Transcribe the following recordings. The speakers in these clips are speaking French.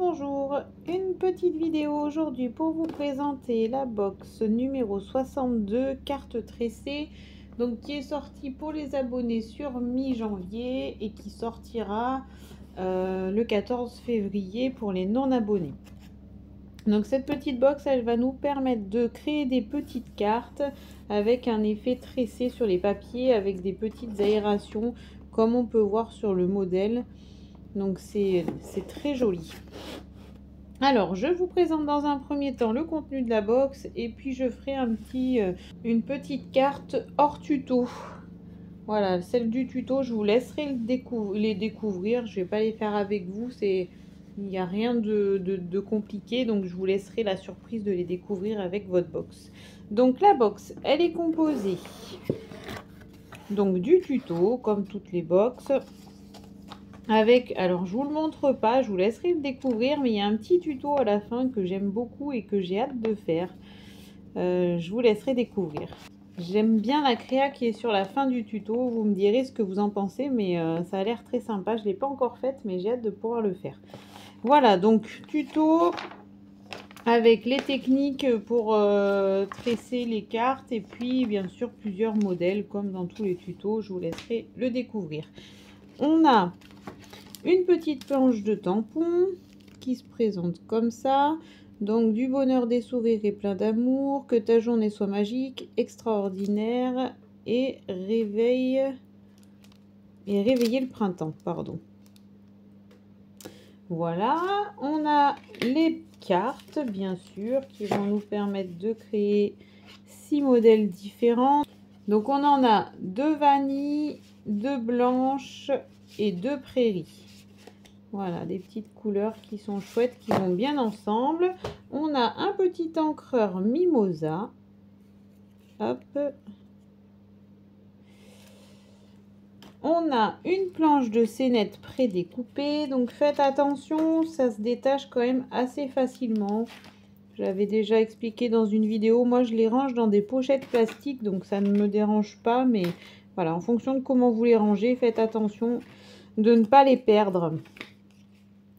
Bonjour, une petite vidéo aujourd'hui pour vous présenter la box numéro 62 carte tressée, donc qui est sortie pour les abonnés sur mi-janvier et qui sortira le 14 février pour les non abonnés. Donc cette petite box, elle va nous permettre de créer des petites cartes avec un effet tressé sur les papiers, avec des petites aérations comme on peut voir sur le modèle. Donc c'est très joli. Alors je vous présente dans un premier temps le contenu de la box et puis je ferai une petite carte hors tuto. Voilà, celle du tuto, je vous laisserai les découvrir. Je vais pas les faire avec vous, il n'y a rien de compliqué, donc je vous laisserai la surprise de les découvrir avec votre box. Donc la box, elle est composée donc du tuto comme toutes les box. Avec, alors je vous le montre pas, je vous laisserai le découvrir, mais il y a un petit tuto à la fin que j'aime beaucoup et que j'ai hâte de faire. Je vous laisserai découvrir. J'aime bien la créa qui est sur la fin du tuto, vous me direz ce que vous en pensez, mais ça a l'air très sympa. Je ne l'ai pas encore faite, mais j'ai hâte de pouvoir le faire. Voilà, donc tuto avec les techniques pour tresser les cartes et puis bien sûr plusieurs modèles comme dans tous les tutos, je vous laisserai le découvrir. On a une petite planche de tampons qui se présente comme ça. Donc du bonheur, des sourires et plein d'amour, que ta journée soit magique, extraordinaire et réveiller le printemps, pardon. Voilà, on a les cartes bien sûr qui vont nous permettre de créer 6 modèles différents. Donc on en a 2 vanilles, 2 blanches et 2 prairies. Voilà, des petites couleurs qui sont chouettes, qui vont bien ensemble. On a un petit encreur mimosa. Hop. On a une planche de scénette prédécoupée. Donc faites attention, ça se détache quand même assez facilement. J'avais déjà expliqué dans une vidéo. Moi, je les range dans des pochettes plastiques, donc ça ne me dérange pas. Mais voilà, en fonction de comment vous les rangez, faites attention de ne pas les perdre.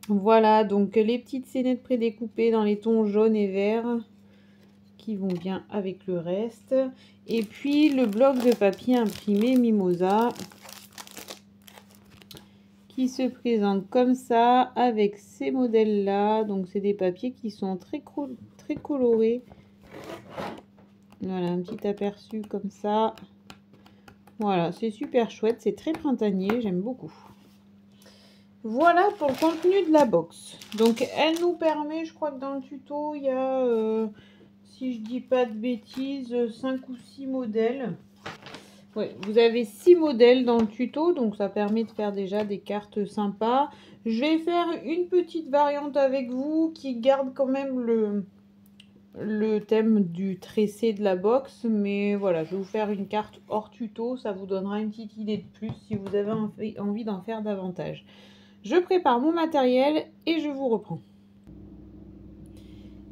Voilà, donc les petites scénettes prédécoupées dans les tons jaune et vert qui vont bien avec le reste. Et puis le bloc de papier imprimé Mimosa qui se présente comme ça avec ces modèles là. Donc c'est des papiers qui sont très colorés. Voilà, un petit aperçu comme ça. Voilà, c'est super chouette, c'est très printanier, j'aime beaucoup. Voilà pour le contenu de la box. Donc elle nous permet, je crois que dans le tuto, il y a, si je dis pas de bêtises, 5 ou 6 modèles. Ouais, vous avez 6 modèles dans le tuto, donc ça permet de faire déjà des cartes sympas. Je vais faire une petite variante avec vous qui garde quand même le thème du tressé de la box. Mais voilà, je vais vous faire une carte hors tuto, ça vous donnera une petite idée de plus si vous avez envie d'en faire davantage. Je prépare mon matériel et je vous reprends.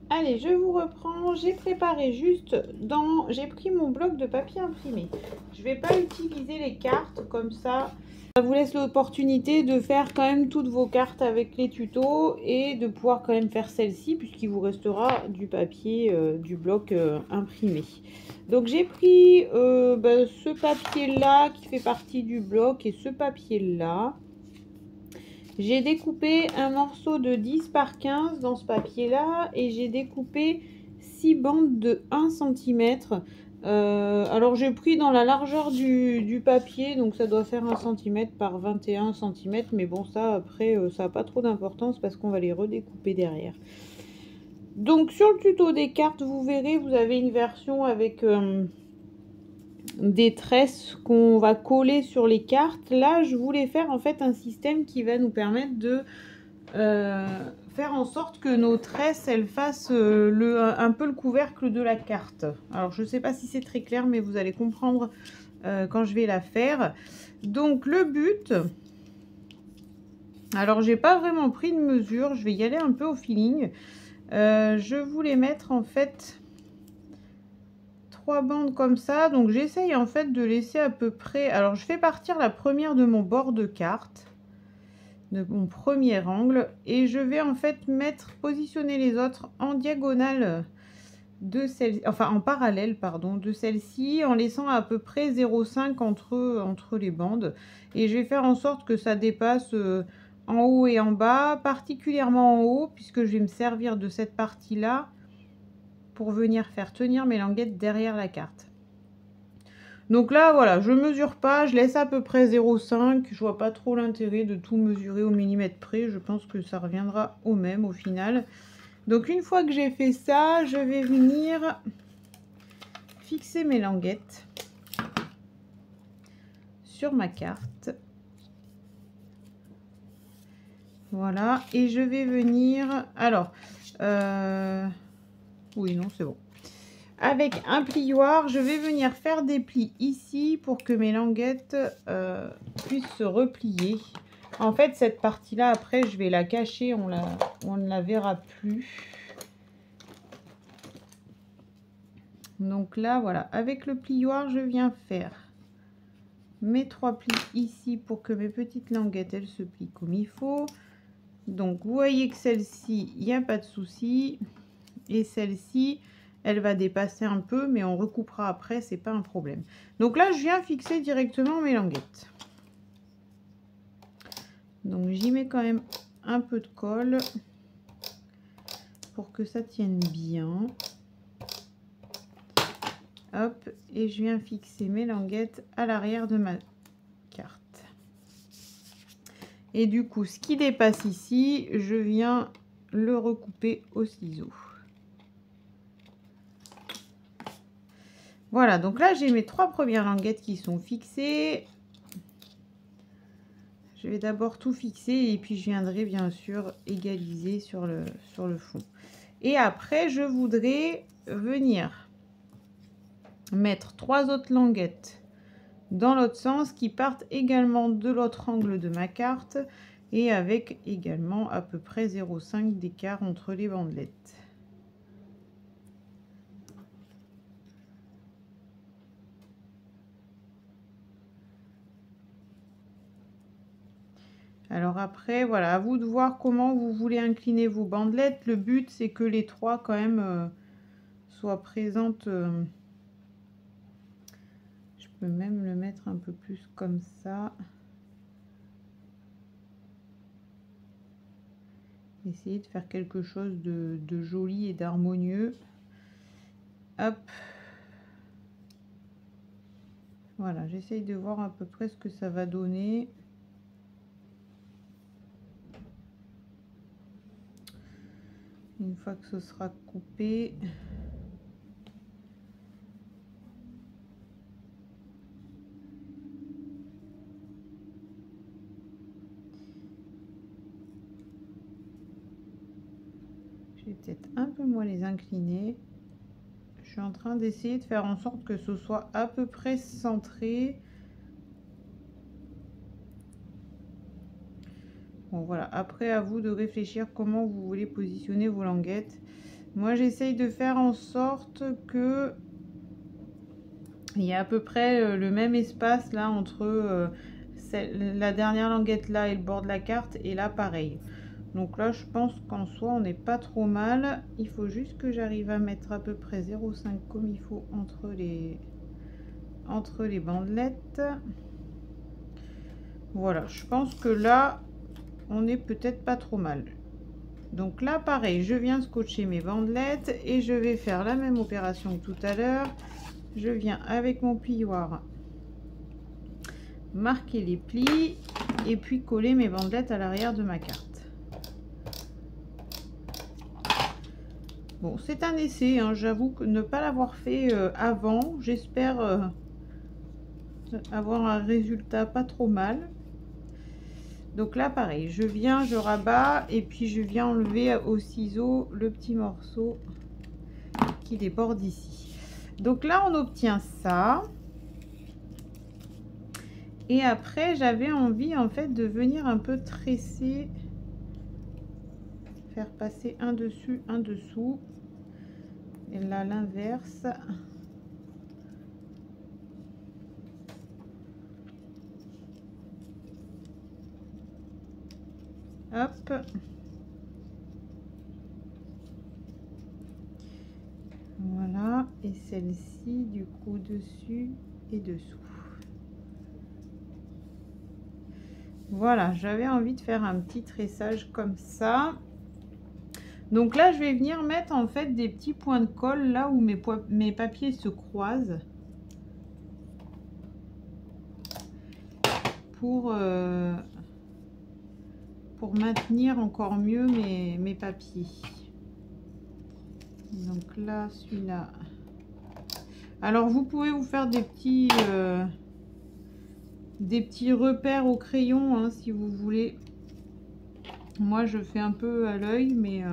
Allez, je vous reprends. J'ai préparé j'ai pris mon bloc de papier imprimé. Je ne vais pas utiliser les cartes comme ça. Ça vous laisse l'opportunité de faire quand même toutes vos cartes avec les tutos et de pouvoir quand même faire celle-ci puisqu'il vous restera du papier du bloc imprimé. Donc j'ai pris ce papier-là qui fait partie du bloc et ce papier-là. J'ai découpé un morceau de 10 par 15 dans ce papier-là et j'ai découpé 6 bandes de 1 cm. Alors j'ai pris dans la largeur du papier, donc ça doit faire 1 cm par 21 cm. Mais bon, ça après, ça n'a pas trop d'importance parce qu'on va les redécouper derrière. Donc sur le tuto des cartes, vous verrez, vous avez une version avec des tresses qu'on va coller sur les cartes. Là je voulais faire en fait un système qui va nous permettre de faire en sorte que nos tresses elles fassent un peu le couvercle de la carte. Alors je sais pas si c'est très clair, mais vous allez comprendre quand je vais la faire. Donc le but, alors j'ai pas vraiment pris de mesure, je vais y aller un peu au feeling. Je voulais mettre en fait 3 bandes comme ça, donc j'essaye en fait de laisser à peu près, alors je fais partir la première de mon bord de carte, de mon premier angle. Et je vais en fait positionner les autres en diagonale de celle, enfin en parallèle pardon, de celle-ci, en laissant à peu près 0,5 entre les bandes. Et je vais faire en sorte que ça dépasse en haut et en bas, particulièrement en haut, puisque je vais me servir de cette partie-là pour venir faire tenir mes languettes derrière la carte. Donc là, voilà, je mesure pas, je laisse à peu près 0,5. Je vois pas trop l'intérêt de tout mesurer au millimètre près. Je pense que ça reviendra au même au final. Donc une fois que j'ai fait ça, je vais venir fixer mes languettes sur ma carte. Voilà, et je vais venir... Alors, oui, non, c'est bon. Avec un plioir, je vais venir faire des plis ici pour que mes languettes puissent se replier. En fait, cette partie-là, après, je vais la cacher, on ne la verra plus. Donc là, voilà, avec le plioir, je viens faire mes 3 plis ici pour que mes petites languettes, elles se plient comme il faut. Donc, vous voyez que celle-ci, il n'y a pas de souci. Et celle-ci, elle va dépasser un peu, mais on recoupera après, c'est pas un problème. Donc là, je viens fixer directement mes languettes. Donc, j'y mets quand même un peu de colle pour que ça tienne bien. Hop, et je viens fixer mes languettes à l'arrière de ma carte. Et du coup, ce qui dépasse ici, je viens le recouper au ciseau. Voilà, donc là, j'ai mes 3 premières languettes qui sont fixées. Je vais d'abord tout fixer et puis je viendrai bien sûr égaliser sur le fond. Et après, je voudrais venir mettre 3 autres languettes dans l'autre sens qui partent également de l'autre angle de ma carte et avec également à peu près 0,5 d'écart entre les bandelettes. Alors après, voilà, à vous de voir comment vous voulez incliner vos bandelettes. Le but, c'est que les 3 quand même soient présentes. Je peux même le mettre un peu plus comme ça. Essayer de faire quelque chose de joli et d'harmonieux. Hop. Voilà, j'essaye de voir à peu près ce que ça va donner. Une fois que ce sera coupé. Je vais peut-être un peu moins les incliner. Je suis en train d'essayer de faire en sorte que ce soit à peu près centré. Bon voilà, après à vous de réfléchir comment vous voulez positionner vos languettes. Moi j'essaye de faire en sorte que il y a à peu près le même espace là entre la dernière languette là et le bord de la carte, et là pareil. Donc là je pense qu'en soi on n'est pas trop mal. Il faut juste que j'arrive à mettre à peu près 0,5 comme il faut entre les bandelettes. Voilà, je pense que là on est peut-être pas trop mal. Donc là pareil, je viens scotcher mes bandelettes et je vais faire la même opération que tout à l'heure. Je viens avec mon plioir marquer les plis et puis coller mes bandelettes à l'arrière de ma carte. Bon, c'est un essai, hein, j'avoue que ne pas l'avoir fait avant. J'espère avoir un résultat pas trop mal. Donc là pareil, je viens, je rabats et puis je viens enlever au ciseau le petit morceau qui déborde ici. Donc là on obtient ça. Et après j'avais envie en fait de venir un peu tresser, faire passer un dessus, un dessous. Et là l'inverse. Hop. Voilà, et celle-ci du coup dessus et dessous. Voilà, j'avais envie de faire un petit tressage comme ça. Donc là, je vais venir mettre en fait des petits points de colle là où mes papiers se croisent. Pour maintenir encore mieux mes papiers. Donc là, celui-là. Alors, vous pouvez vous faire des petits repères au crayon, hein, si vous voulez. Moi, je fais un peu à l'œil, mais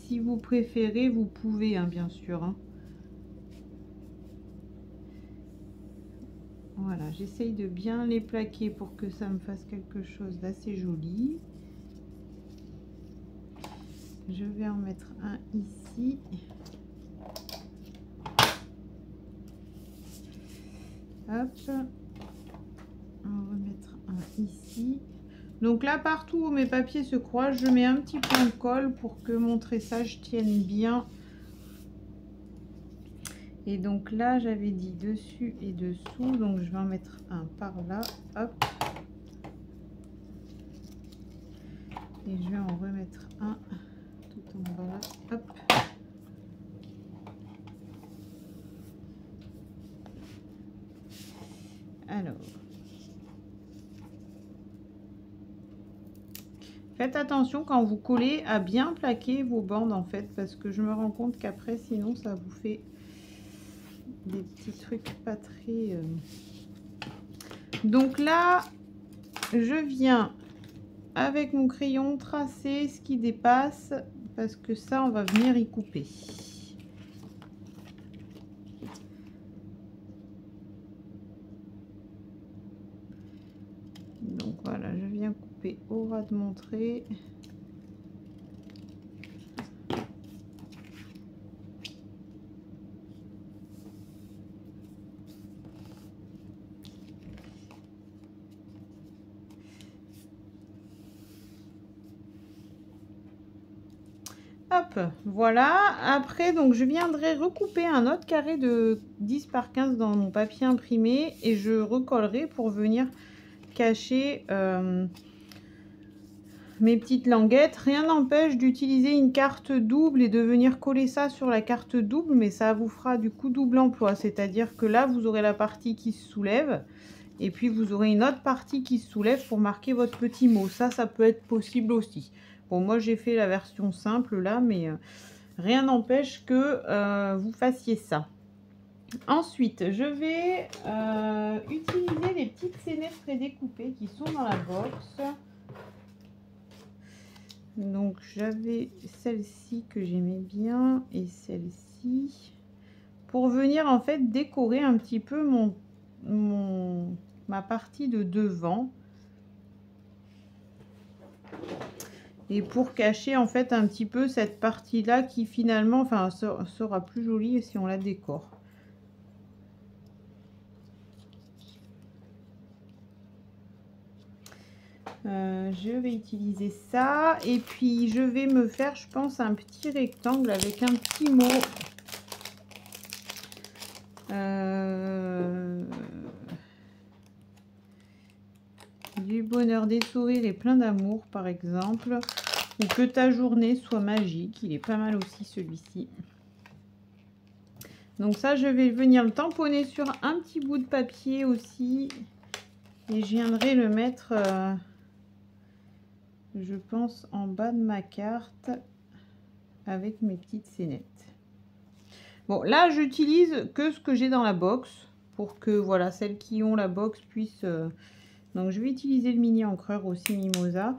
si vous préférez, vous pouvez, hein, bien sûr. Hein. Voilà, j'essaye de bien les plaquer pour que ça me fasse quelque chose d'assez joli. Je vais en mettre un ici. Hop. On va remettre un ici. Donc là, partout où mes papiers se croisent, je mets un petit point de colle pour que mon tressage tienne bien. Et donc là, j'avais dit dessus et dessous. Donc je vais en mettre un par là. Hop. Et je vais en remettre un tout en bas. Hop. Alors. Faites attention quand vous collez à bien plaquer vos bandes en fait, parce que je me rends compte qu'après sinon ça vous fait des petits trucs pas très... Donc là, je viens avec mon crayon tracer ce qui dépasse, parce que ça on va venir y couper. Donc voilà, je viens couper au ras de mon trait. Hop, voilà. Après, donc je viendrai recouper un autre carré de 10 par 15 dans mon papier imprimé et je recollerai pour venir cacher mes petites languettes. Rien n'empêche d'utiliser une carte double et de venir coller ça sur la carte double, mais ça vous fera du coup double emploi, c'est-à-dire que là vous aurez la partie qui se soulève et puis vous aurez une autre partie qui se soulève pour marquer votre petit mot. Ça peut être possible aussi. Bon, moi j'ai fait la version simple là, mais rien n'empêche que vous fassiez ça. Ensuite, je vais utiliser les petites scénettes prédécoupées qui sont dans la box. Donc j'avais celle-ci que j'aimais bien et celle-ci pour venir en fait décorer un petit peu ma partie de devant. Et pour cacher en fait un petit peu cette partie là qui finalement sera plus jolie si on la décore. Je vais utiliser ça et puis je vais me faire, je pense, un petit rectangle avec un petit mot. Du bonheur, des sourires et plein d'amour, par exemple. Ou que ta journée soit magique. Il est pas mal aussi celui-ci. Donc ça, je vais venir le tamponner sur un petit bout de papier aussi. Et je viendrai le mettre, je pense, en bas de ma carte avec mes petites scénettes. Bon, là, j'utilise que ce que j'ai dans la box pour que, voilà, celles qui ont la box puissent... Donc, je vais utiliser le mini encreur aussi Mimosa.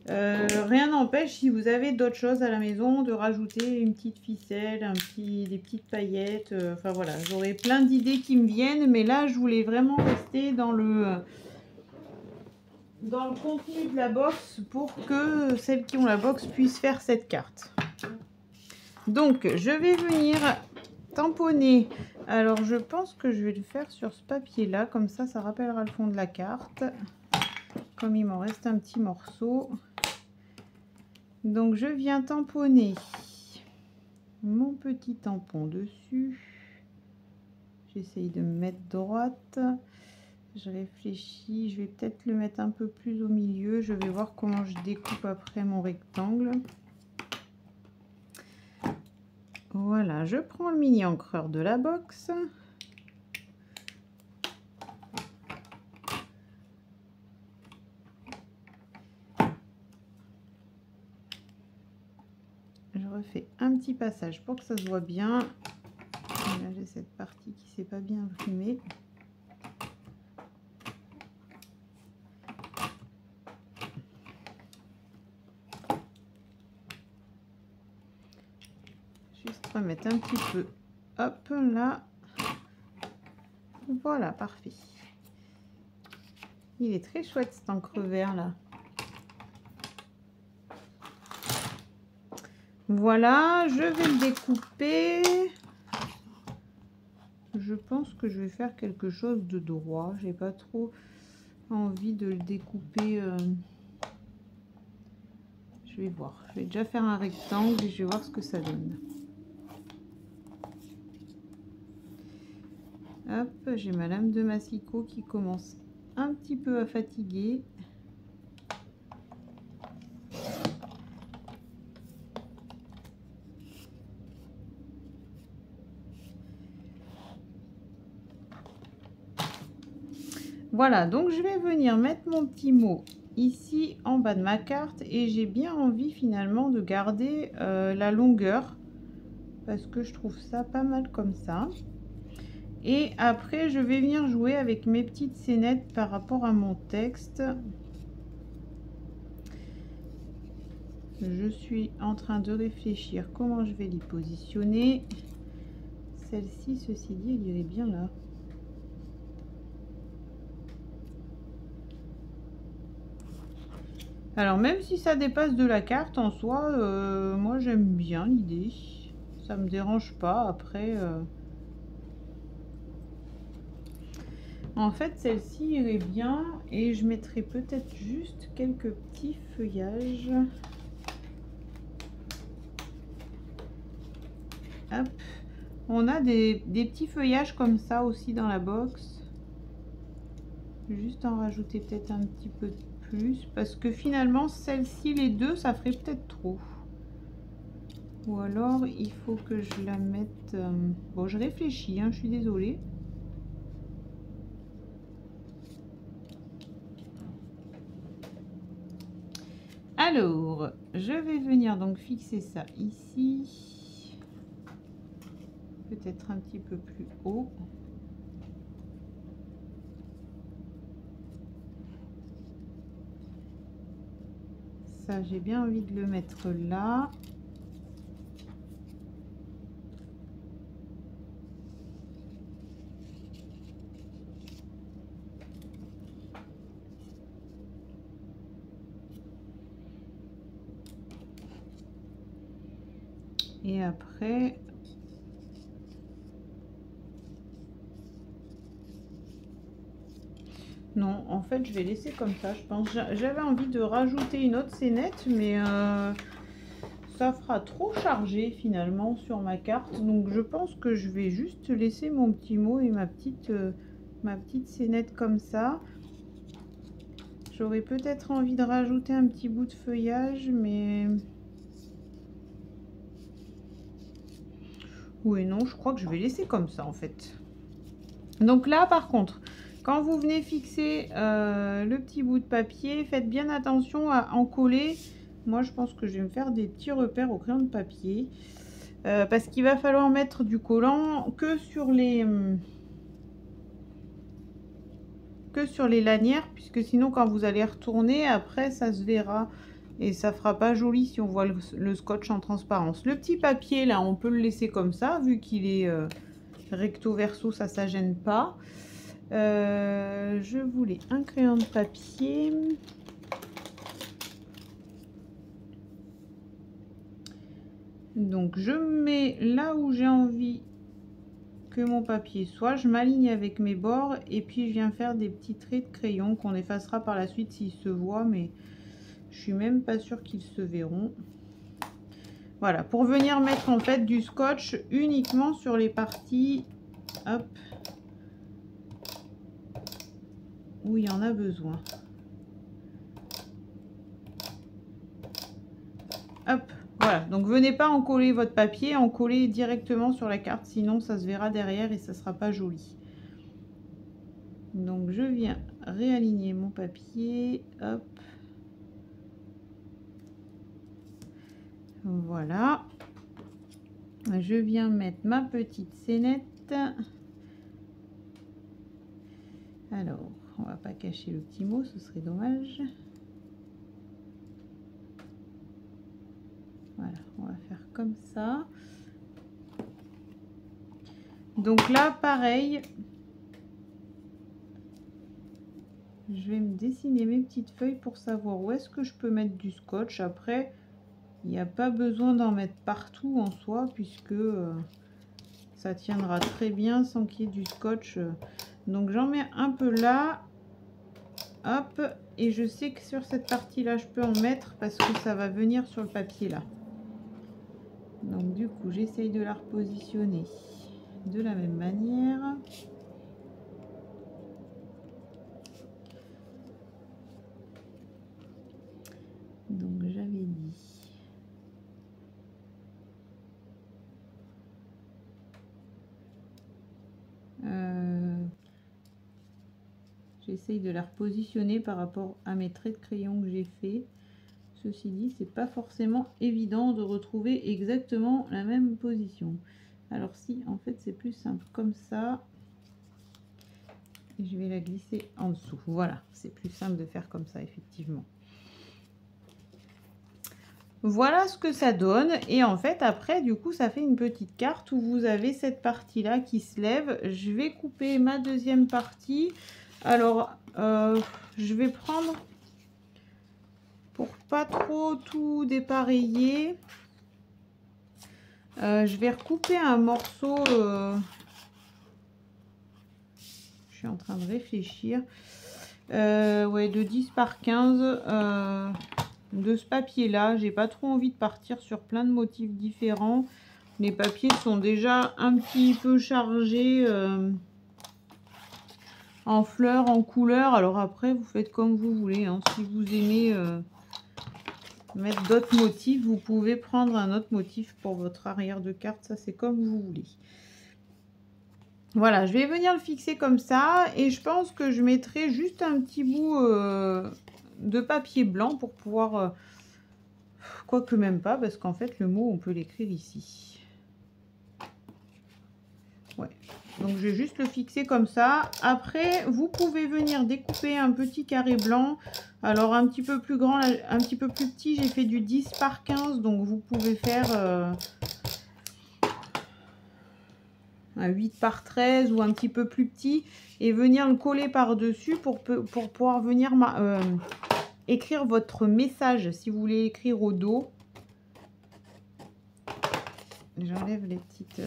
Rien n'empêche, si vous avez d'autres choses à la maison, de rajouter une petite ficelle, des petites paillettes. Enfin, voilà, j'aurai plein d'idées qui me viennent. Mais là, je voulais vraiment rester dans le contenu de la box pour que celles qui ont la box puissent faire cette carte. Donc, je vais venir tamponner. Alors, je pense que je vais le faire sur ce papier-là. Comme ça, ça rappellera le fond de la carte. comme il m'en reste un petit morceau. Donc je viens tamponner mon petit tampon dessus. J'essaye de me mettre droite. Je réfléchis, je vais peut-être le mettre un peu plus au milieu. Je vais voir comment je découpe après mon rectangle. Voilà, je prends le mini encreur de la box. Je refais un petit passage pour que ça se voit bien. Là, j'ai cette partie qui s'est pas bien imprimée. Juste remettre un petit peu. Hop là. Voilà, parfait. Il est très chouette cet encre vert là. Voilà, je vais le découper. Je pense que je vais faire quelque chose de droit. J'ai pas trop envie de le découper. Je vais voir. Je vais déjà faire un rectangle et je vais voir ce que ça donne. Hop, j'ai ma lame de massicot qui commence un petit peu à fatiguer. Voilà, donc je vais venir mettre mon petit mot ici en bas de ma carte et j'ai bien envie finalement de garder la longueur parce que je trouve ça pas mal comme ça. Et après je vais venir jouer avec mes petites scénettes par rapport à mon texte. Je suis en train de réfléchir comment je vais les positionner. Celle-ci, ceci dit, elle irait bien là. Alors même si ça dépasse de la carte en soi, moi j'aime bien l'idée. Ça me dérange pas après. En fait celle-ci irait bien et je mettrai peut-être juste quelques petits feuillages. Hop. On a des petits feuillages comme ça aussi dans la box. Juste en rajouter peut-être un petit peu plus parce que finalement celle-ci, les deux, ça ferait peut-être trop. Ou alors il faut que je la mette... Bon, je réfléchis, hein, je suis désolée. Alors, je vais venir donc fixer ça ici. Peut-être un petit peu plus haut. Ça, j'ai bien envie de le mettre là. Et après, non, en fait, je vais laisser comme ça, je pense. J'avais envie de rajouter une autre scénette, mais ça fera trop chargé finalement sur ma carte. Donc, je pense que je vais juste laisser mon petit mot et ma petite scénette comme ça. J'aurais peut-être envie de rajouter un petit bout de feuillage, mais... Oui, non, je crois que je vais laisser comme ça en fait. Donc là, par contre, quand vous venez fixer le petit bout de papier, faites bien attention à en coller. Moi, je pense que je vais me faire des petits repères au crayon de papier. Parce qu'il va falloir mettre du collant que sur les lanières. Puisque sinon, quand vous allez retourner, après, ça se verra. Et ça fera pas joli si on voit le scotch en transparence. Le petit papier, là, on peut le laisser comme ça. Vu qu'il est recto verso, ça gêne pas. Je voulais un crayon de papier. Donc je mets là où j'ai envie que mon papier soit. Je m'aligne avec mes bords et puis je viens faire des petits traits de crayon qu'on effacera par la suite s'ils se voient, mais je suis même pas sûre qu'ils se verront. Voilà, pour venir mettre en fait du scotch uniquement sur les parties, hop, où il y en a besoin. Hop, voilà. Donc venez pas en coller votre papier, en coller directement sur la carte, sinon ça se verra derrière et ça sera pas joli. Donc je viens réaligner mon papier, hop. Voilà. Je viens mettre ma petite scénette. Alors, on va pas cacher le petit mot, ce serait dommage. Voilà, on va faire comme ça. Donc là, pareil, je vais me dessiner mes petites feuilles pour savoir où est-ce que je peux mettre du scotch. Après, il n'y a pas besoin d'en mettre partout en soi, puisque ça tiendra très bien sans qu'il y ait du scotch. Donc j'en mets un peu là, hop, et je sais que sur cette partie-là, je peux en mettre parce que ça va venir sur le papier là. Donc du coup, j'essaye de la repositionner de la même manière. Donc j'avais dit. J'essaye de la repositionner par rapport à mes traits de crayon que j'ai fait. Ceci dit, c'est pas forcément évident de retrouver exactement la même position. Alors si, en fait, c'est plus simple comme ça. Et je vais la glisser en dessous. Voilà, c'est plus simple de faire comme ça, effectivement. Voilà ce que ça donne. Et en fait, après, du coup, ça fait une petite carte où vous avez cette partie-là qui se lève. Je vais couper ma deuxième partie. Alors, je vais prendre, pour pas trop tout dépareiller, je vais recouper un morceau. Je suis en train de réfléchir. Ouais, de 10 par 15 de ce papier-là. J'ai pas trop envie de partir sur plein de motifs différents. Les papiers sont déjà un petit peu chargés en fleurs, en couleurs. Alors après, vous faites comme vous voulez. Hein. Si vous aimez mettre d'autres motifs, vous pouvez prendre un autre motif pour votre arrière de carte. Ça, c'est comme vous voulez. Voilà, je vais venir le fixer comme ça. Et je pense que je mettrai juste un petit bout de papier blanc pour pouvoir... quoique même pas, parce qu'en fait, le mot, on peut l'écrire ici. Ouais. Donc, je vais juste le fixer comme ça. Après, vous pouvez venir découper un petit carré blanc. Alors, un petit peu plus grand, un petit peu plus petit, j'ai fait du 10 par 15. Donc, vous pouvez faire un 8 par 13 ou un petit peu plus petit. Et venir le coller par-dessus pour pouvoir venir écrire votre message. Si vous voulez écrire au dos. J'enlève les petites...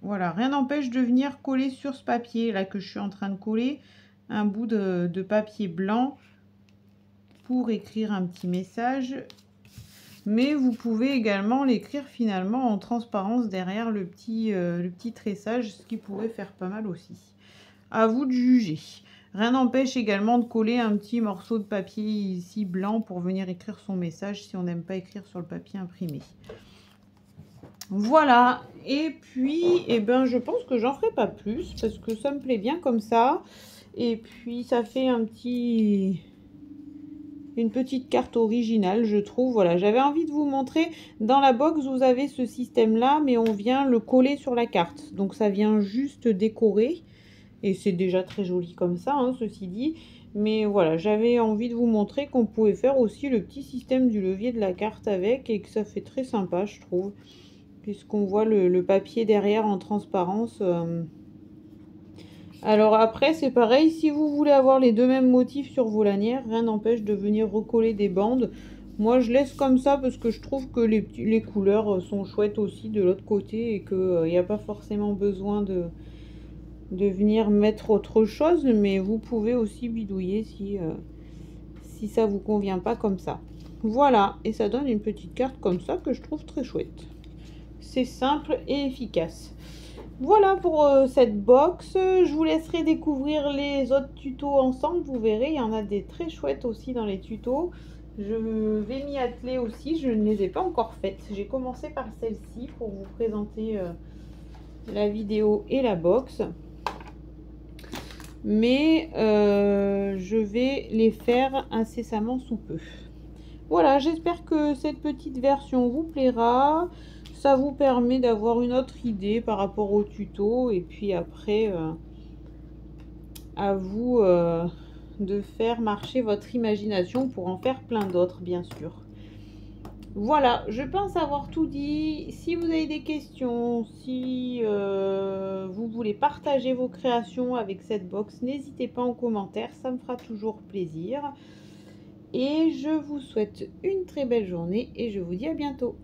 Voilà, rien n'empêche de venir coller sur ce papier là que je suis en train de coller un bout de papier blanc pour écrire un petit message. Mais vous pouvez également l'écrire finalement en transparence derrière le petit tressage, ce qui pourrait faire pas mal aussi. À vous de juger. Rien n'empêche également de coller un petit morceau de papier ici blanc pour venir écrire son message si on n'aime pas écrire sur le papier imprimé. Voilà, et puis, eh ben, je pense que j'en ferai pas plus parce que ça me plaît bien comme ça. Et puis, ça fait une petite carte originale, je trouve. Voilà, j'avais envie de vous montrer. Dans la box, vous avez ce système-là, mais on vient le coller sur la carte. Donc, ça vient juste décorer. Et c'est déjà très joli comme ça, hein, ceci dit. Mais voilà, j'avais envie de vous montrer qu'on pouvait faire aussi le petit système du levier de la carte avec et que ça fait très sympa, je trouve. Puisqu'on voit le papier derrière en transparence. Alors après, c'est pareil, si vous voulez avoir les deux mêmes motifs sur vos lanières, rien n'empêche de venir recoller des bandes. Moi, je laisse comme ça parce que je trouve que les couleurs sont chouettes aussi de l'autre côté et qu'il n'y a pas forcément besoin de venir mettre autre chose, mais vous pouvez aussi bidouiller si ça vous convient pas comme ça. Voilà, et ça donne une petite carte comme ça que je trouve très chouette. C'est simple et efficace. Voilà pour cette box. Je vous laisserai découvrir les autres tutos ensemble. Vous verrez, il y en a des très chouettes aussi dans les tutos. Je vais m'y atteler aussi. Je ne les ai pas encore faites. J'ai commencé par celle-ci pour vous présenter la vidéo et la box. Mais je vais les faire incessamment sous peu. Voilà, j'espère que cette petite version vous plaira. Ça vous permet d'avoir une autre idée par rapport au tuto. Et puis après, à vous de faire marcher votre imagination pour en faire plein d'autres, bien sûr. Voilà, je pense avoir tout dit. Si vous avez des questions, si vous voulez partager vos créations avec cette box, n'hésitez pas en commentaire, ça me fera toujours plaisir. Et je vous souhaite une très belle journée et je vous dis à bientôt.